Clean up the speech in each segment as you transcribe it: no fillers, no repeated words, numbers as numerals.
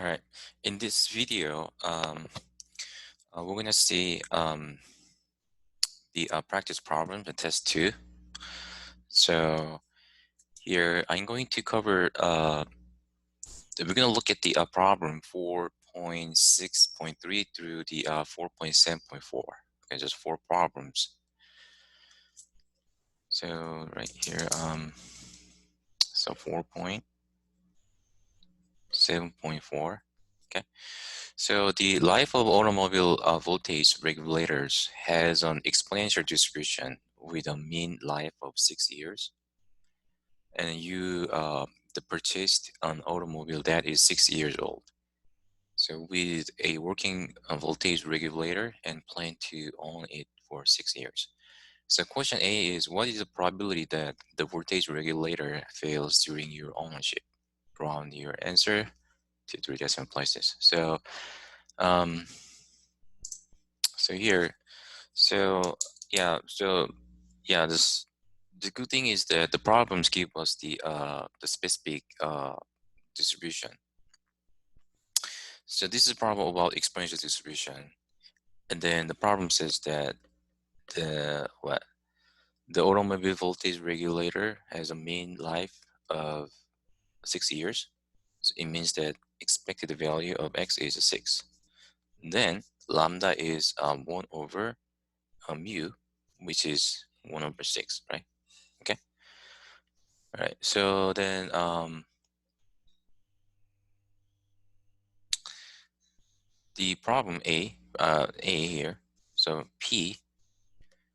All right. In this video, we're gonna see the practice problem, the test 2. So here I'm going to cover. We're gonna look at the problem 4.6.3 through the 4.7.4. Okay, just 4 problems. So right here, so 4.7.4. Okay. So the life of automobile voltage regulators has an exponential distribution with a mean life of 6 years. And you purchased an automobile that is 6 years old. So with a working voltage regulator and plan to own it for 6 years. So question A is, what is the probability that the voltage regulator fails during your ownership? Round your answer to 3 decimal places. So here, this the good thing is that the problems give us the specific distribution. So this is a problem about exponential distribution, and then the problem says that the automobile voltage regulator has a mean life of 6 years. So it means that expected value of x is 6. Then lambda is 1 over mu, which is 1 over 6, right? Okay. All right. So then the problem A here. So P.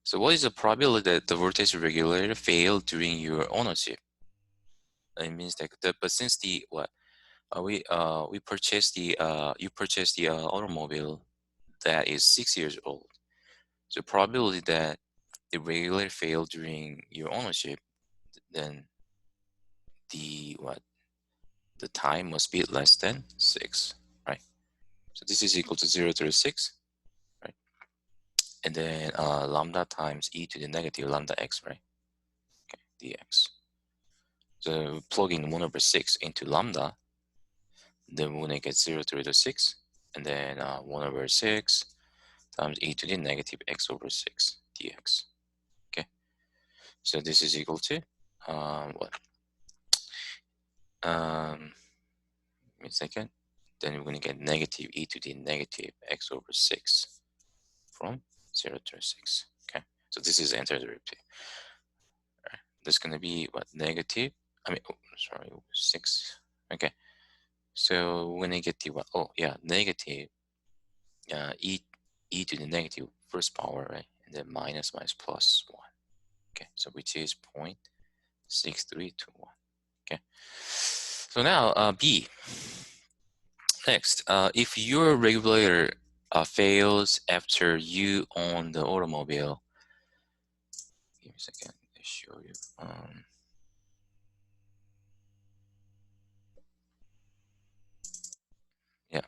So what is the probability that the voltage regulator failed during your ownership? It means that but since the we purchased the you purchased the automobile that is 6 years old. So probability that the regulator failed during your ownership, then the time must be less than 6, right? So this is equal to 0 to 6, right? And then lambda times e to the negative lambda x, right? Okay, dx. So plug in 1 over 6 into lambda, then we're gonna get 0 to the 6, and then 1 over 6 times e to the negative x over 6 dx. Okay, so this is equal to what? Give me a second. Then we're going to get negative e to the negative x over 6 from 0 to 6. Okay, so this is antiderivative. All right. That's going to be what? Negative, 6. Okay, so we're going to get the what? Oh, yeah, negative e to the negative first power, right? And then minus plus 1. Okay, so which is 0.6321. Okay, so now B. Next, if your regulator fails after you own the automobile, give me a second to show you. Yeah.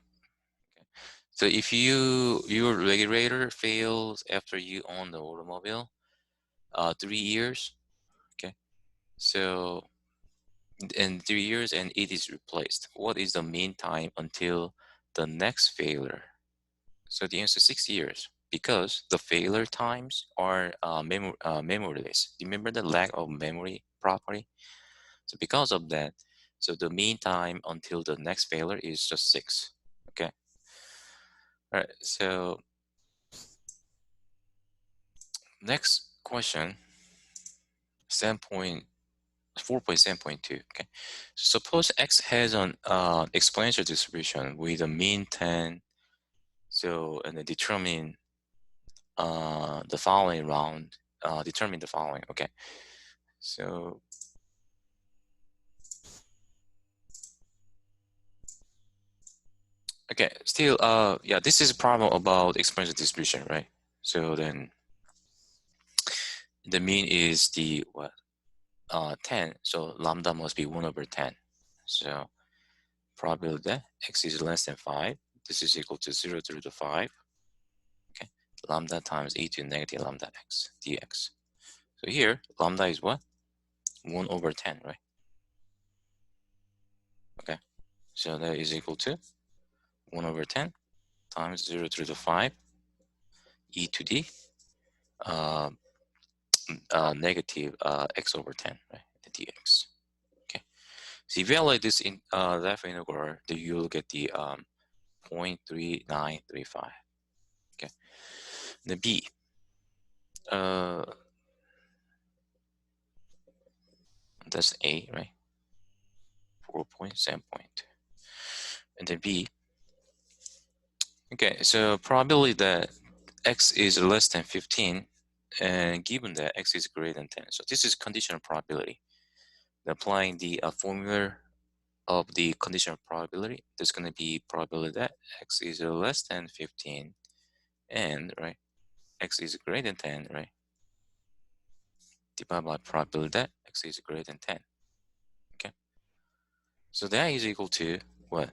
Okay. So if your regulator fails after you own the automobile, 3 years. Okay. So in 3 years, and it is replaced. What is the mean time until the next failure? So the answer is 6 years, because the failure times are memoryless. Remember the lack of memory property? So because of that, so the mean time until the next failure is just 6. Okay. All right. So next question, 4.7.2. Okay. Suppose x has an exponential distribution with a mean 10. So and then determine the following round. Determine the following. Okay. So okay, still yeah, this is a problem about exponential distribution, right? So then the mean is the what? 10. So lambda must be 1 over 10. So probability that x is less than 5. This is equal to 0 to the 5. Okay, lambda times e to negative lambda x dx. So here lambda is what? 1 over 10, right? Okay, so that is equal to 1 over 10 times 0 to the 5 e to the negative x over 10, right? The dx. Okay. So if you evaluate this in left integral, then you'll get the 0.3935. Okay. The b, that's a, right? 4.7 point. And then b. Okay, so probability that x is less than 15, and given that x is greater than 10. So this is conditional probability. Applying the formula of the conditional probability, there's going to be probability that x is less than 15 and, right, x is greater than 10, right, divided by probability that x is greater than 10. Okay, so that is equal to what?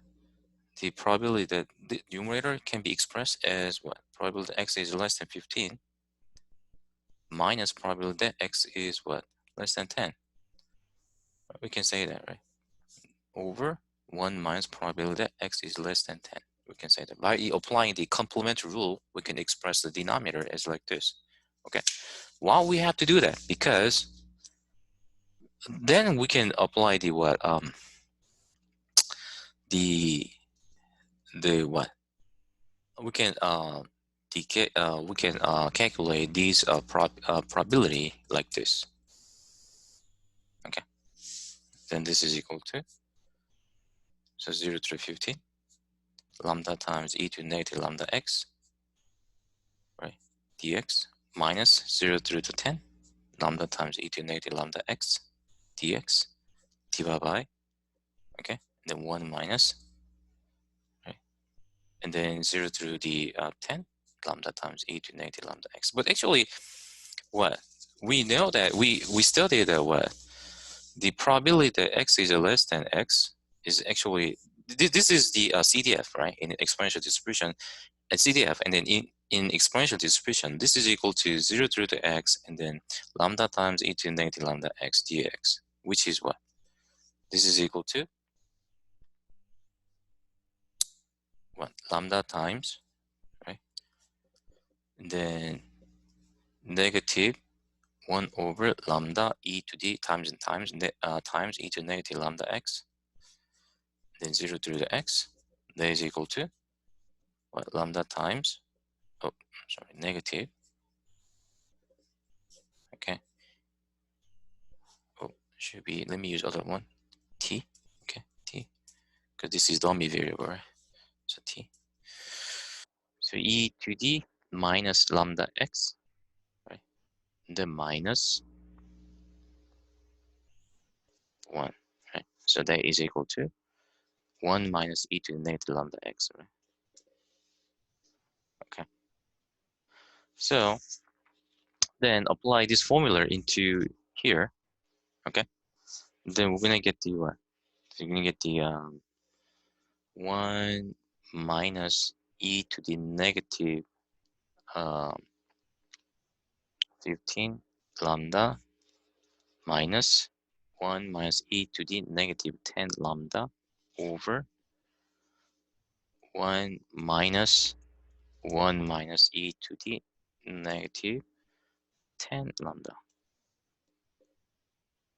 The probability that the numerator can be expressed as what? Probability that x is less than 15 minus probability that x is what? Less than 10. We can say that, right? Over 1 minus probability that x is less than 10. We can say that by applying the complementary rule, we can express the denominator as like this. Okay, why we have to do that? Because then we can apply the what? The what? We can calculate these probability like this. Okay, then this is equal to, so 0 to 15 lambda times e to negative lambda x, right, dx, minus 0 through to 10 lambda times e to negative lambda x dx divided by, okay, then 1 minus, right, and then 0 through the 10 lambda times e to negative lambda x. But actually, what we know that we studied that what the probability that x is less than x is actually, this is the CDF, right, in exponential distribution, and CDF, and then in exponential distribution, this is equal to 0 through to x, and then lambda times e to negative lambda x dx, which is what? This is equal to what? Lambda times, right? And then negative 1 over lambda e to the times and times, times e to negative lambda x, then 0 through the x, that is equal to what? Lambda times, oh, sorry, negative, okay. Oh, should be, let me use other one, t, okay, t, because this is dummy variable, right? So t. So e to the minus lambda x, right? The minus 1, right? So that is equal to 1 minus e to the negative lambda x, right? Okay. So then apply this formula into here, okay? Then we're gonna get the what? So you're gonna get the 1 minus e to the negative um, 15 lambda minus 1 minus e to the negative 10 lambda over 1 minus 1 minus e to the negative 10 lambda.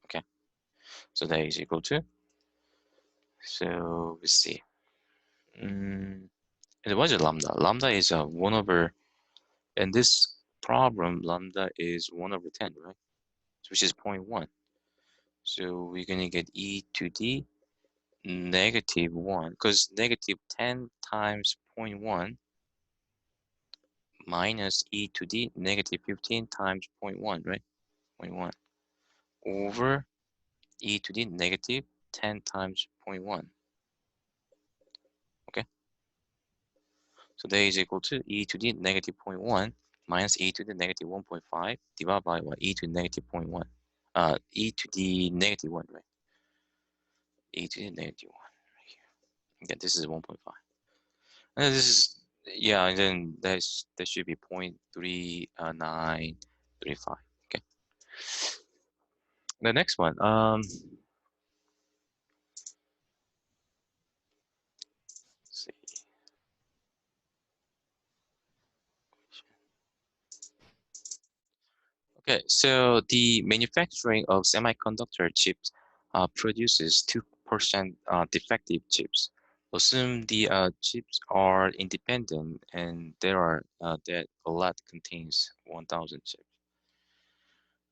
Okay, so that is equal to, so we see. And what is lambda? Lambda is 1 over, in this problem, lambda is 1 over 10, right? Which is 0.1. So we're going to get e to the negative 1, because negative 10 times 0.1 minus e to the negative 15 times 0.1, right? 0.1 over e to the negative 10 times 0.1. Okay, so that is equal to e to the negative 0.1 minus e to the negative 1.5 divided by what? E to the negative 0.1. E to the negative 1, right? E to the negative 1 right here. Okay, this is 1.5. And this is, yeah, and then that should be 0.3935. Okay. The next one, let's see. Okay, so the manufacturing of semiconductor chips produces 2% defective chips. Assume the chips are independent and there are that a lot contains 1,000 chips.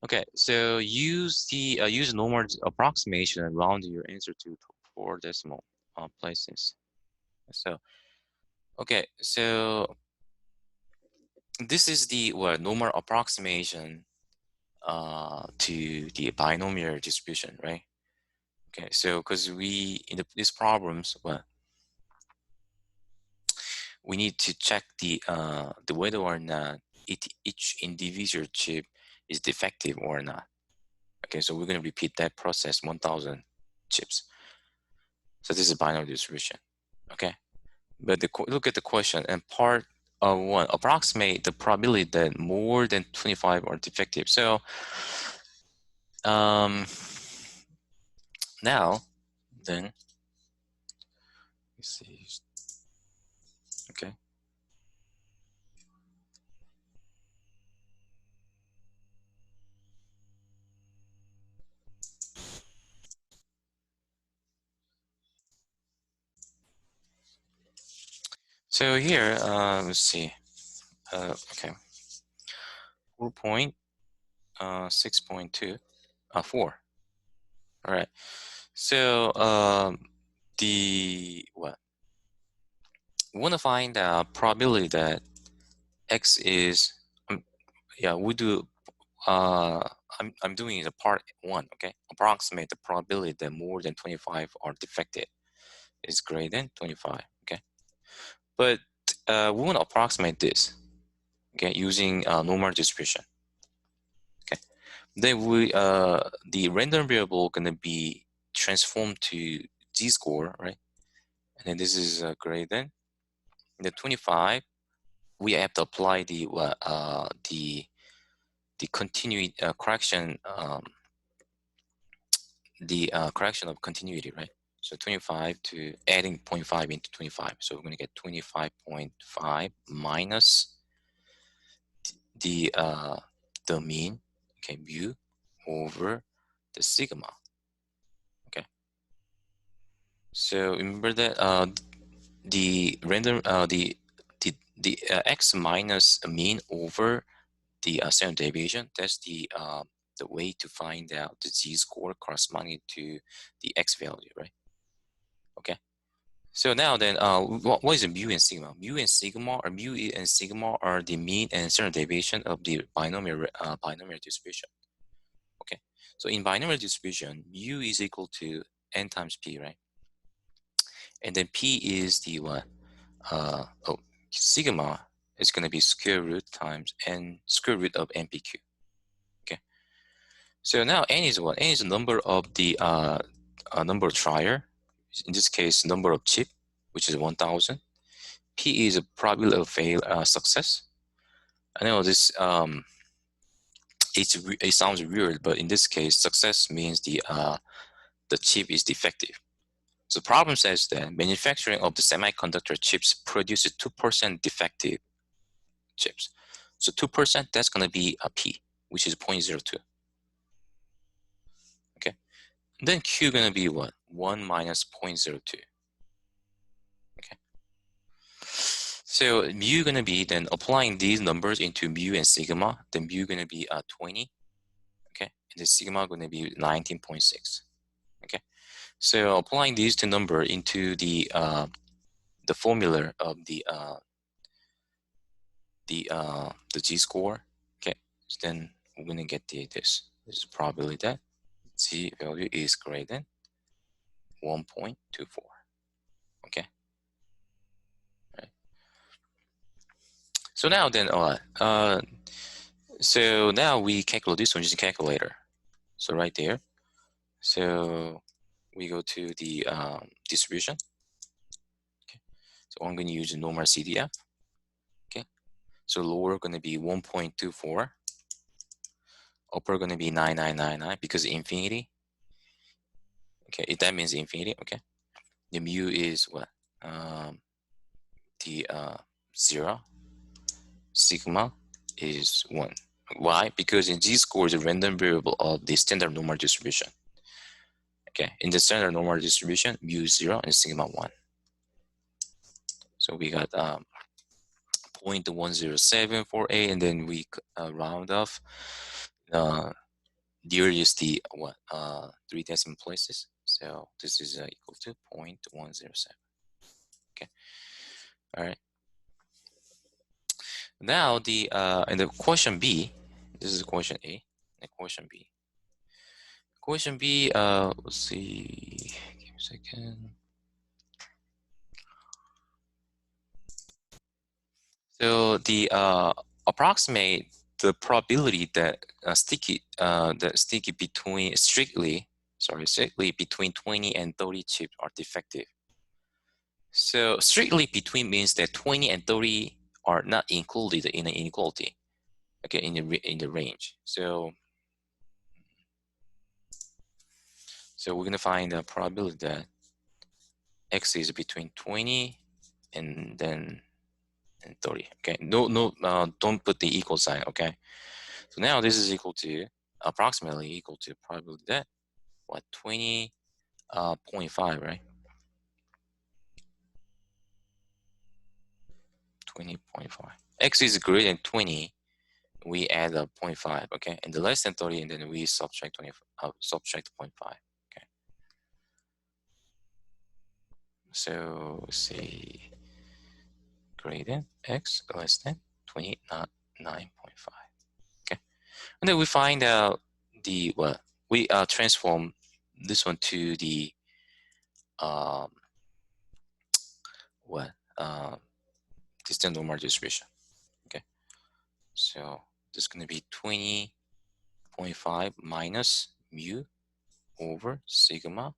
Okay, so use normal approximation and round your answer to 4 decimal places. So okay, so this is the normal approximation to the binomial distribution, right? Okay, so because we in these problems, well, we need to check the whether or not each individual chip is defective or not. Okay, so we're going to repeat that process 1,000 chips. So this is binomial distribution. Okay, but look at the question and part of one, approximate the probability that more than 25 are defective. So now then, let's see. Okay. So here, let's see. Okay, 4.6.2, 4. All right. So we want to find the probability that x is yeah, we do I'm doing the part 1. Okay, approximate the probability that more than 25 are defective is greater than 25. Okay, but we want to approximate this, okay, using normal distribution. Okay, then the random variable gonna be transformed to z-score, right? And then this is greater than the 25. We have to apply the continuity correction, the correction of continuity, right? So 25 to adding 0.5 into 25. So we're going to get 25.5 minus the mean, okay, mu over the sigma. Okay. So remember that the random the x minus mean over the standard deviation. That's the way to find out the z-score corresponding to the x value, right? Okay. So now then, what is mu and sigma? Mu and sigma are the mean and standard deviation of the binomial distribution. Okay. So in binomial distribution, mu is equal to n times p, right? And then p is the what? Sigma is going to be square root times n square root of npq. Okay. So now n is what? N is the number of the number of trier. In this case, number of chip, which is 1,000. P is a probability of fail success. I know this it sounds weird, but in this case, success means the chip is defective. So the problem says that manufacturing of the semiconductor chips produces 2% defective chips. So 2%, that's going to be a P, which is 0.02. Okay. And then Q going to be what? 1 minus 0.02. Okay. So mu going to be then applying these numbers into mu and sigma, then mu going to be 20. Okay. And the sigma going to be 19.6. Okay. So applying these two numbers into the formula of the z-score, okay, then we're gonna get this is probability that z value is greater than 1.24. Okay, right. So now then, so now we calculate this one using calculator. So right there, so we go to the distribution. Okay, so I'm going to use normal CDF. Okay, so lower going to be 1.24. Upper going to be 9999 because infinity. Okay, if that means infinity. Okay, the mu is what? The 0. Sigma is 1. Why? Because in z-score is a random variable of the standard normal distribution. Okay, in the standard normal distribution, mu is 0 and sigma 1. So we got 0.107 for A, and then we round off nearest the what 3 decimal places. So this is equal to 0.107. Okay, all right. Now the in the question B, this is question A, and question B. Question B, let's see, give me a second. So the approximate the probability that sticky between strictly between 20 and 30 chips are defective. So strictly between means that 20 and 30 are not included in the inequality, okay, in the range. So we're gonna find the probability that x is between 20 and then 30. Okay, don't put the equal sign. Okay, so now this is equal to approximately equal to probability that what 20.5, right? 20.5. X is greater than 20. We add a 0.5, okay, and the less than 30, and then we subtract 20, subtract 0.5. Okay, so say greater than x less than 29.5. Okay, and then we find out the what we transform this one to the what distant normal distribution. Okay, so this is going to be 20.5 minus mu over sigma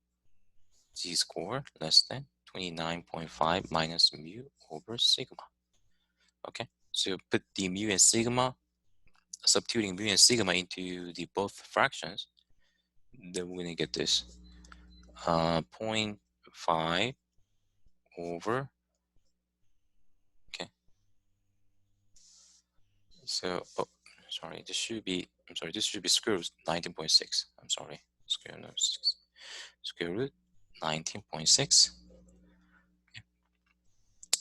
z-score less than 29.5 minus mu over sigma. Okay, so put the mu and sigma, substituting mu and sigma into the both fractions, then we're gonna get this 0.5 over, okay, so sorry, this should be, I'm sorry, this should be square root 19.6. I'm sorry, square root 19.6.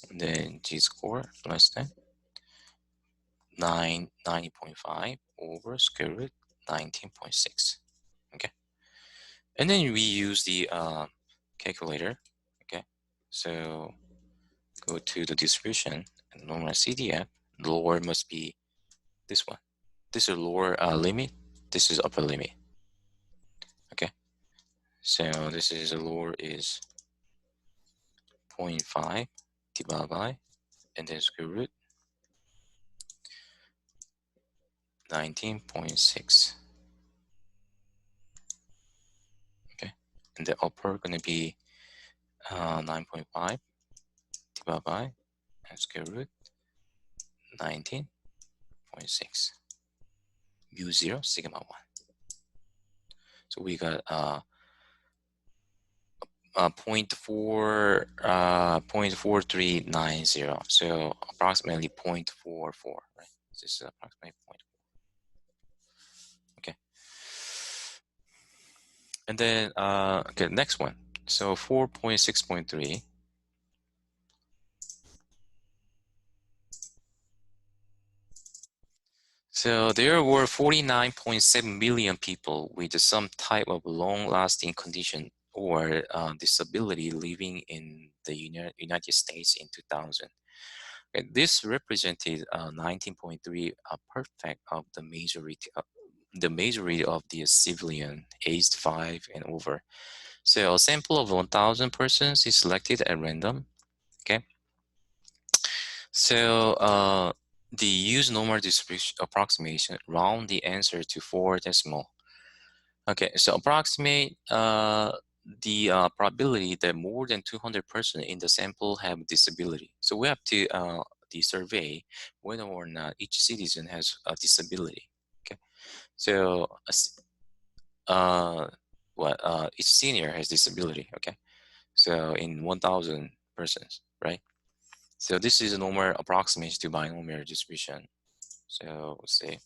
And then z-score less than 90.5 over square root 19.6. Okay, and then we use the calculator. Okay, so go to the distribution and normal CDF. The lower must be this one. This is lower limit. This is upper limit. Okay, so this is the lower is 0.5 divided by, and then square root 19.6. Okay, and the upper gonna be 9.5 divided by and square root 19.6 mu 0 sigma 1. So we got 0.4390. So approximately 0.44, right? This is approximately 0.4. Okay. And then okay, next one. So 4.6.3. So there were 49.7 million people with some type of long-lasting condition or disability living in the United States in 2000. And this represented 19.3 perfect of the majority of the civilian aged 5 and over. So a sample of 1,000 persons is selected at random. Okay. So the use normal distribution approximation round the answer to 4 decimal. Okay, so approximate the probability that more than 200 persons in the sample have disability. So we have to the survey whether or not each citizen has a disability. Okay, so each senior has disability. Okay, so in 1,000 persons, right? So this is a normal approximation to binomial distribution. So let's see.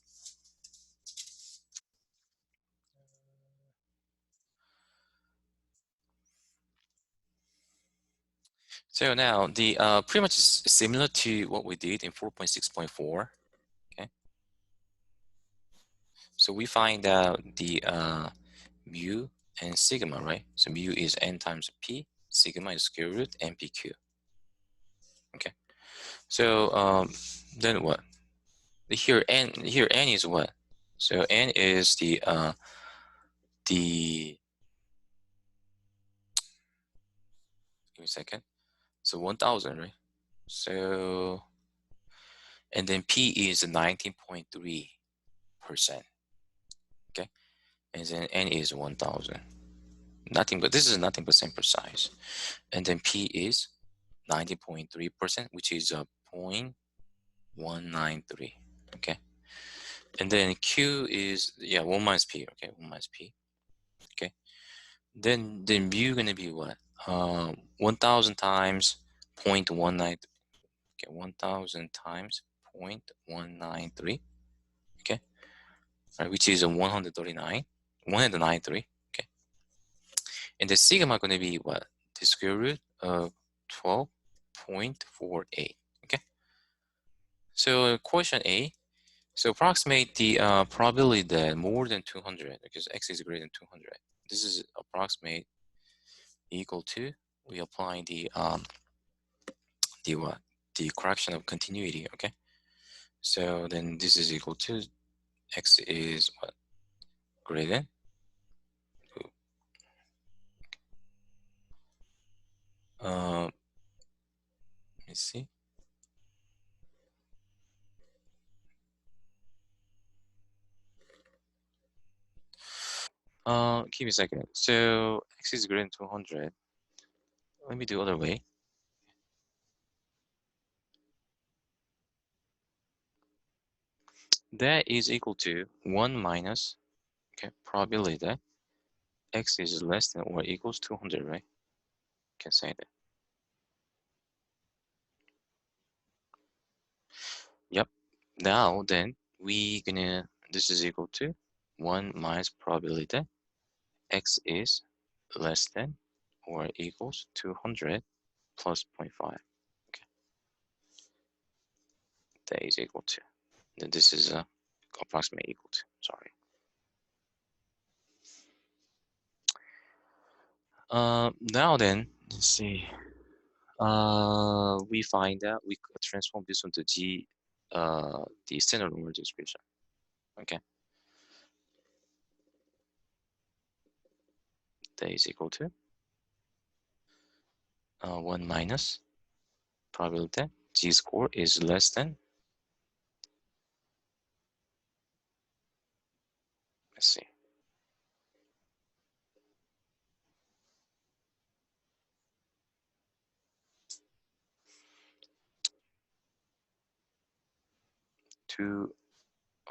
So now the pretty much is similar to what we did in 4.6.4. Okay. So we find out the mu and sigma, right? So mu is n times p, sigma is square root npq. Okay. So then what? Here n is what? So n is the give me a second. So 1000, right? So and then p is 19.3%. Okay. And then n is 1000. Nothing but this is nothing but sample size. And then p is 90.3%, which is 0.193. Okay. And then q is 1 minus p. Okay, 1 minus p. Okay. Then mu gonna be what? 1000 times 0.19. Okay, 1000 times 0.193. Okay. Right, which is 139. 193. Okay. And the sigma gonna be what? The square root of 12.48. Okay. So question A. So approximate the probability that more than 200, because x is greater than 200. This is approximate equal to, we apply the what? The correction of continuity. Okay. So then this is equal to x is what? Greater than. Let me see. Give me a second. So x is greater than 200. Let me do the other way. That is equal to 1 minus, okay, probability that x is less than or equals 200, right? You can say that. Yep. Now then, this is equal to 1 minus probability that x is less than or equals 200 plus 0.5. Okay, that is equal to. Then this is approximate equal to. Sorry. Now then, let's see. We find out we could transform this into G, the standard normal distribution. Okay, that is equal to 1 minus probability G score is less than, let's see,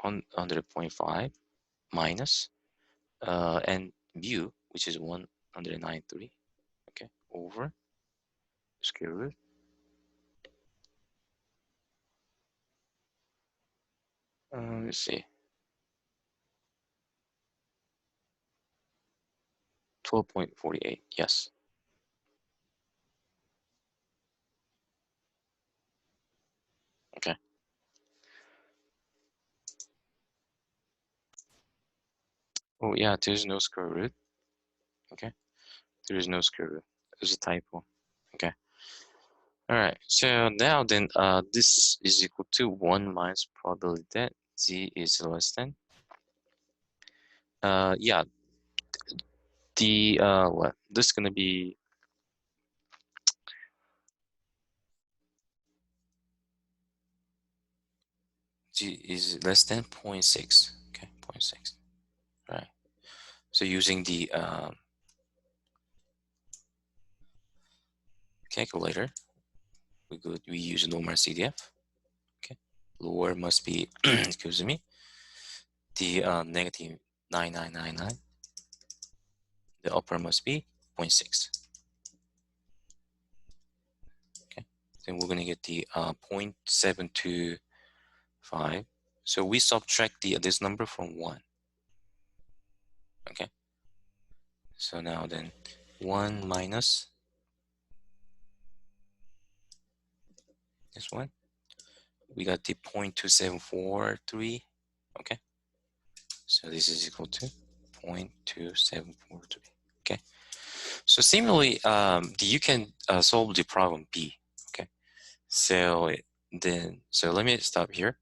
200.5 minus and mu, which is 193, okay, over square root. Let's see, 12.48. Yes. Okay. Oh yeah, there's no square root. Okay, there is no square root. There's a typo. Okay. All right. So now then, this is equal to 1 minus probability that z is less than. Yeah, the what? This is gonna be g is less than 0.6. Okay, 0.6. Right. So using the calculator, we use normal CDF. Okay, lower must be excuse me, the negative 9999. The upper must be 0.6. Okay, then we're gonna get the 0.725. So we subtract this number from 1. Okay, so now then 1 minus this one. We got the 0.2743. Okay. So this is equal to 0.2743. Okay. So similarly, you can solve the problem B. Okay. So let me stop here.